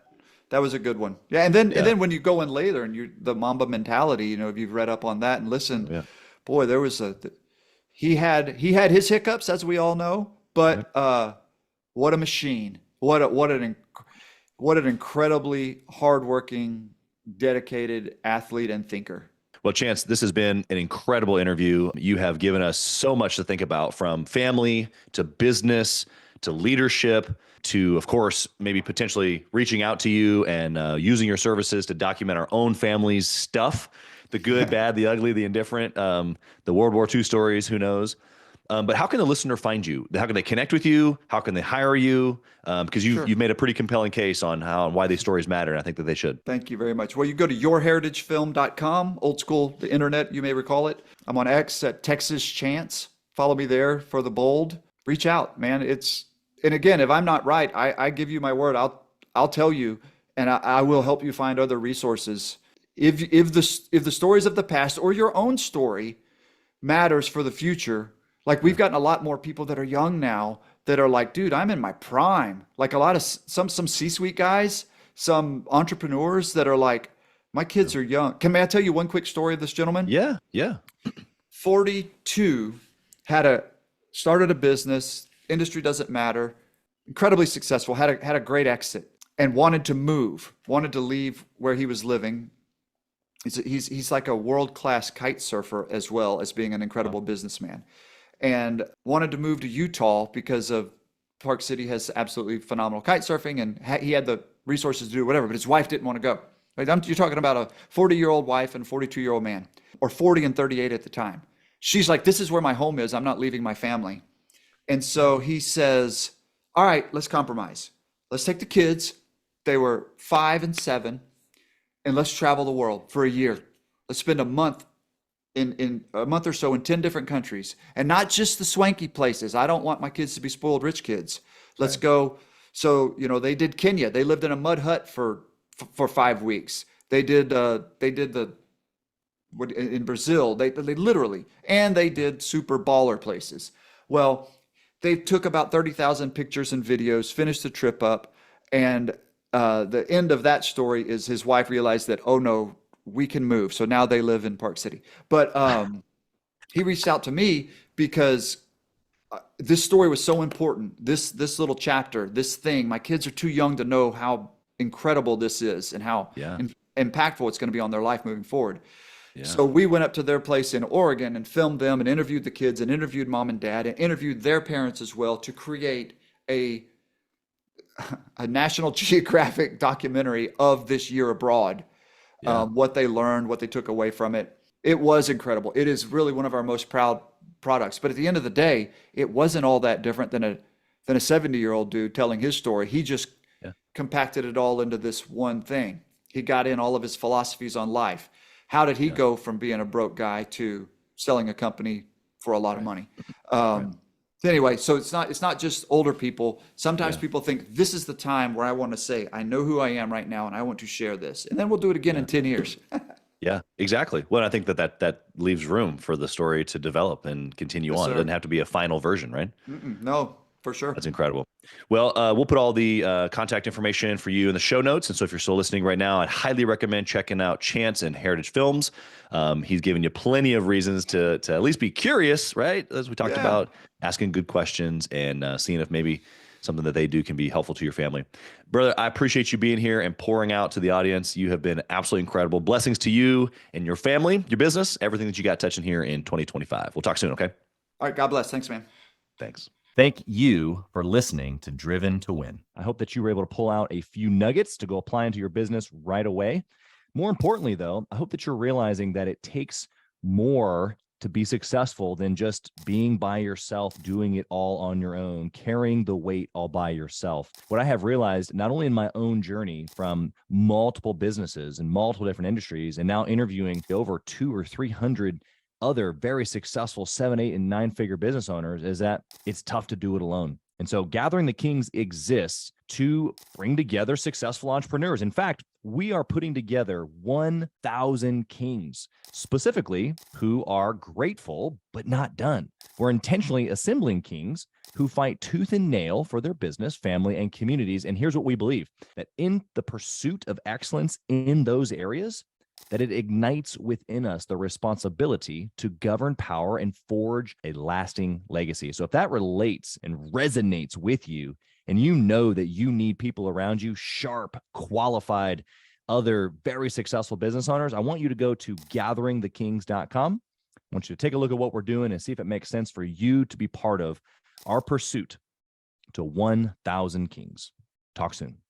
that was a good one. Yeah, and then Yeah. when you go in later and the Mamba mentality, if you've read up on that and Oh, listened, yeah. boy, there was he had his hiccups as we all know, Yep. but what a machine. What an incredibly hardworking, dedicated athlete and thinker. Well, Chance, this has been an incredible interview. You have given us so much to think about, from family to business to leadership to, of course, maybe potentially reaching out to you and using your services to document our own family's stuff, the good, bad, the ugly, the indifferent, the World War II stories, who knows? But how can the listener find you? How can they connect with you? How can they hire you? Because you've, Sure. you've made a pretty compelling case on how and why these stories matter, and I think that they should. Thank you very much. Well, you go to yourheritagefilm.com, old school, the internet, you may recall it. I'm on X at Texas Chance. Follow me there for the bold. Reach out, man. And again, if I'm not right, I give you my word. I'll tell you, and I will help you find other resources. If the stories of the past or your own story matters for the future, like we've gotten a lot more people that are young now that are like, dude, I'm in my prime. Like a lot of some C-suite guys, some entrepreneurs that are like, my kids are young. May I tell you one quick story of this gentleman? Yeah, yeah. 42, started a business, industry doesn't matter, incredibly successful, had a great exit, and wanted to leave where he was living. He's like a world-class kite surfer as well as being an incredible businessman, and wanted to move to Utah because of Park City has absolutely phenomenal kite surfing, and he had the resources to do whatever, but his wife didn't want to go. Like, you're talking about a 40-year-old wife and a 42-year-old man, or 40 and 38 at the time. She's like, this is where my home is. I'm not leaving my family. And so he says, all right, let's compromise. Let's take the kids. They were 5 and 7, and let's travel the world for a year. Let's spend in a month or so in 10 different countries, and not just the swanky places. I don't want my kids to be spoiled rich kids. Let's go. So, they did Kenya. They lived in a mud hut for 5 weeks. They did in Brazil. They literally, and they did super baller places. Well, they took about 30,000 pictures and videos, finished the trip up, and the end of that story is his wife realized that, oh no, we can move. So now they live in Park City. But he reached out to me because this story was so important. This little chapter, this thing, my kids are too young to know how incredible this is and how Yeah. impactful it's going to be on their life moving forward. Yeah. So we went up to their place in Oregon and filmed them and interviewed the kids and interviewed mom and dad and interviewed their parents as well to create a National Geographic documentary of this year abroad. Yeah. What they learned, what they took away from it. It was incredible. It is really one of our most proud products. But at the end of the day, it wasn't all that different than a 70-year-old dude telling his story. He just Yeah. compacted it all into this one thing. He got in all of his philosophies on life. How did he go from being a broke guy to selling a company for a lot of money? Anyway, so it's not just older people. Sometimes people think this is the time where I want to say, I know who I am right now and I want to share this. And then we'll do it again in 10 years. Yeah, exactly. Well, I think that leaves room for the story to develop and continue Yes, on. It sir. doesn't have to be a final version, right? No, for sure. That's incredible. Well, we'll put all the contact information for you in the show notes. And so if you're still listening right now, I'd highly recommend checking out Chance and Heritage Films. He's given you plenty of reasons to at least be curious, right? As we talked Yeah. about, asking good questions and seeing if maybe something that they do can be helpful to your family. Brother, I appreciate you being here and pouring out to the audience. You have been absolutely incredible. Blessings to you and your family, your business, everything that you got touching here in 2025. We'll talk soon, okay? All right. God bless. Thanks, man. Thanks. Thank you for listening to Driven to Win. I hope that you were able to pull out a few nuggets to go apply into your business right away. More importantly, though, I hope that you're realizing that it takes more to be successful than just being by yourself, doing it all on your own, carrying the weight all by yourself. What I have realized, not only in my own journey from multiple businesses and multiple different industries, and now interviewing over 200 or 300 other very successful 7, 8, and 9-figure business owners, is that it's tough to do it alone. And so Gathering the Kings exists to bring together successful entrepreneurs. In fact, we are putting together 1,000 kings, specifically who are grateful but not done. We're intentionally assembling kings who fight tooth and nail for their business, family, and communities. And here's what we believe, that in the pursuit of excellence in those areas, that it ignites within us the responsibility to govern power and forge a lasting legacy. So if that relates and resonates with you, and you know that you need people around you, sharp, qualified, other very successful business owners, I want you to go to gatheringthekings.com. I want you to take a look at what we're doing and see if it makes sense for you to be part of our pursuit to 1,000 kings. Talk soon.